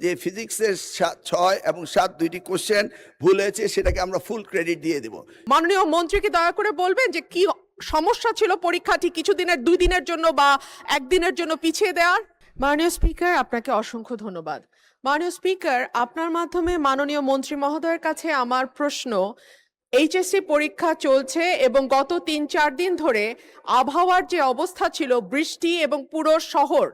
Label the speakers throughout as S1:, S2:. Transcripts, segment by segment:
S1: যে ফিজিক্সের 6 এবং 7 দুইটি কোশ্চেন ভুল হয়েছে, সেটাকে আমরা ফুল ক্রেডিট দিয়ে দেব।
S2: মাননীয় মন্ত্রীকে দয়া করে বলবেন যে কি সমস্যা ছিল পরীক্ষাটি কিছুদিনের 2 দিনের জন্য বা 1 দিনের জন্য পিছিয়ে দেওয়ার। মাননীয় স্পিকার, আপনাকে অসংখ্য ধন্যবাদ। মাননীয় স্পিকার, আপনার মাধ্যমে মাননীয় মন্ত্রী মহোদয়ের কাছে আমার প্রশ্ন, এইচএসসি পরীক্ষা চলছে এবং গত 3-4 দিন ধরে আবহাওয়ার যে অবস্থা ছিল, বৃষ্টি এবং পুরো শহর,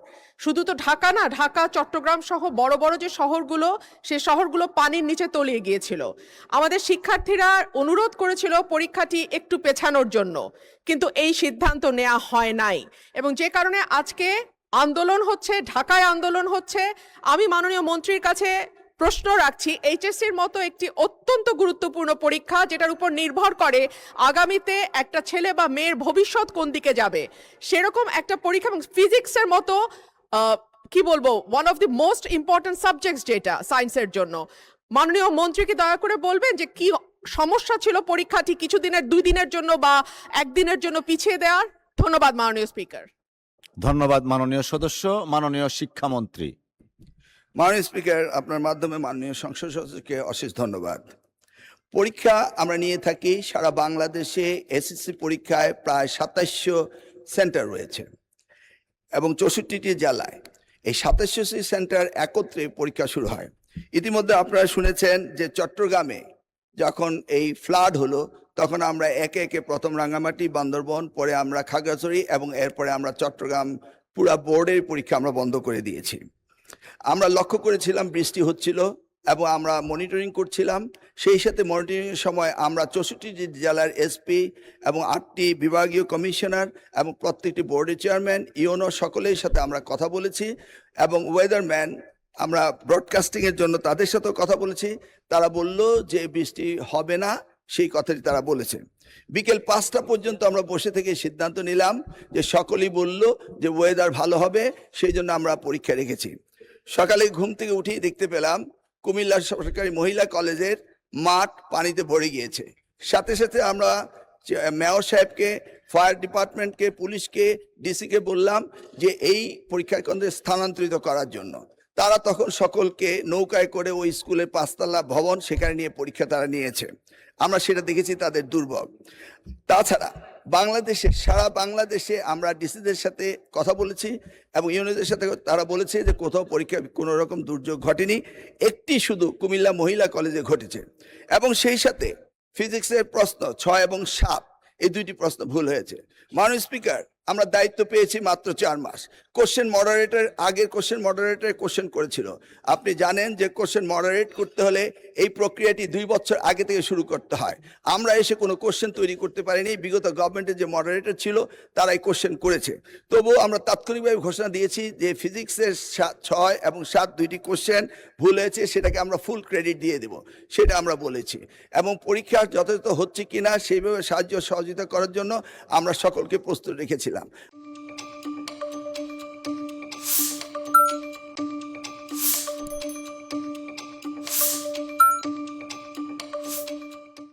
S2: শুধু তো ঢাকা না, ঢাকা চট্টগ্রাম সহ বড় বড় যে শহরগুলো, সেই শহরগুলো পানির নিচে তলিয়ে গিয়েছিল। আমাদের শিক্ষার্থীরা অনুরোধ করেছিল পরীক্ষাটি একটু পেছানোর জন্য, কিন্তু এই সিদ্ধান্ত নেওয়া হয় নাই এবং যে কারণে আজকে আন্দোলন হচ্ছে, ঢাকায় আন্দোলন হচ্ছে। আমি মাননীয় মন্ত্রীর কাছে প্রশ্ন রাখছি, এইচএসসির মতো একটি অত্যন্ত গুরুত্বপূর্ণ পরীক্ষা, যেটার উপর নির্ভর করে আগামীতে একটা ছেলে বা মেয়ের ভবিষ্যৎ কোন দিকে যাবে, সেরকম একটা পরীক্ষা এবং ফিজিক্সের মতো কি বলবো, one of the most important subjects যেটা সায়েন্সের জন্য, মাননীয় মন্ত্রীকে দয়া করে বলবেন যে কি সমস্যা ছিল পরীক্ষাটি কিছুদিনের 2 দিনের জন্য বা 1 দিনের জন্য পিছিয়ে দেওয়ার। ধন্যবাদ মাননীয় স্পিকার।
S3: ধন্যবাদ মাননীয় সদস্য। মাননীয় শিক্ষামন্ত্রী।
S1: মাননীয় স্পিকার, আপনার মাধ্যমে মাননীয় সংসদ সদস্যকে অশেষ ধন্যবাদ। পরীক্ষা আমরা নিয়ে থাকি সারা বাংলাদেশে। এসএসসি পরীক্ষায় প্রায় 2700 সেন্টার রয়েছে এবং 64টি জেলায় এই 2700টি সেন্টার একত্রে পরীক্ষা শুরু হয়। ইতিমধ্যে আপনারা শুনেছেন যে চট্টগ্রামে যখন এই ফ্লাড হলো, তখন আমরা একে একে প্রথম রাঙ্গামাটি, বান্দরবন, পরে আমরা খাগড়াছড়ি এবং এরপরে আমরা চট্টগ্রাম পুরা বোর্ডের পরীক্ষা আমরা বন্ধ করে দিয়েছি। আমরা লক্ষ্য করেছিলাম বৃষ্টি হচ্ছিল এবং আমরা মনিটরিং করছিলাম। সেই সাথে মনিটরিংয়ের সময় আমরা 64টি জেলার এসপি এবং 8টি বিভাগীয় কমিশনার এবং প্রত্যেকটি বোর্ডের চেয়ারম্যান, ইউনো সকলের সাথে আমরা কথা বলেছি এবং ওয়েদারম্যান, আমরা ব্রডকাস্টিংয়ের জন্য তাদের সাথেও কথা বলেছি। তারা বলল যে বৃষ্টি হবে না, সেই কথাটি তারা বলেছে। বিকেল 5টা পর্যন্ত আমরা বসে থেকে সিদ্ধান্ত নিলাম যে সকলেই বলল যে ওয়েদার ভালো হবে, সেই জন্য আমরা পরীক্ষা রেখেছি। সকালে ঘুম থেকে উঠেই দেখতে পেলাম কুমিল্লা সরকারি মহিলা কলেজের মাঠ পানিতে ভরে গিয়েছে। সাথে সাথে আমরা মেয়র সাহেবকে, ফায়ার ডিপার্টমেন্টকে, পুলিশকে, ডিসিকে বললাম যে এই পরীক্ষা কেন্দ্রে স্থানান্তরিত করার জন্য। তারা তখন সকলকে নৌকায় করে ওই স্কুলের 5তলা ভবন, সেখানে নিয়ে পরীক্ষা তারা নিয়েছে। আমরা সেটা দেখেছি তাদের দুর্ভোগ। তাছাড়া বাংলাদেশে, সারা বাংলাদেশে আমরা ডিসিদের সাথে কথা বলেছি এবং ইউনিয়নদের সাথে, তারা বলেছে যে কোথাও পরীক্ষা কোনো রকম দুর্যোগ ঘটেনি, একটি শুধু কুমিল্লা মহিলা কলেজে ঘটেছে। এবং সেই সাথে ফিজিক্সের প্রশ্ন 6 এবং 7 এই দুইটি প্রশ্ন ভুল হয়েছে। মাননীয় স্পিকার, আমরা দায়িত্ব পেয়েছি মাত্র 4 মাস। কোশ্চেন মডারেটর, আগের কোশ্চেন মডারেটর কোশ্চেন করেছিল। আপনি জানেন যে কোশ্চেন মডারেট করতে হলে এই প্রক্রিয়াটি 2 বছর আগে থেকে শুরু করতে হয়। আমরা এসে কোনো কোশ্চেন তৈরি করতে পারিনি। বিগত গভর্নমেন্টের যে মডারেটর ছিল তারাই কোশ্চেন করেছে। তবুও আমরা তাৎক্ষণিকভাবে ঘোষণা দিয়েছি যে ফিজিক্সের 6 এবং 7 দুইটি কোশ্চেন ভুল হয়েছে, সেটাকে আমরা ফুল ক্রেডিট দিয়ে দেব, সেটা আমরা বলেছি। এবং পরীক্ষা যথাযথ হচ্ছে কিনা সেইভাবে সাহায্য সহযোগিতা করার জন্য আমরা সকলকে প্রস্তুত রেখেছিলাম।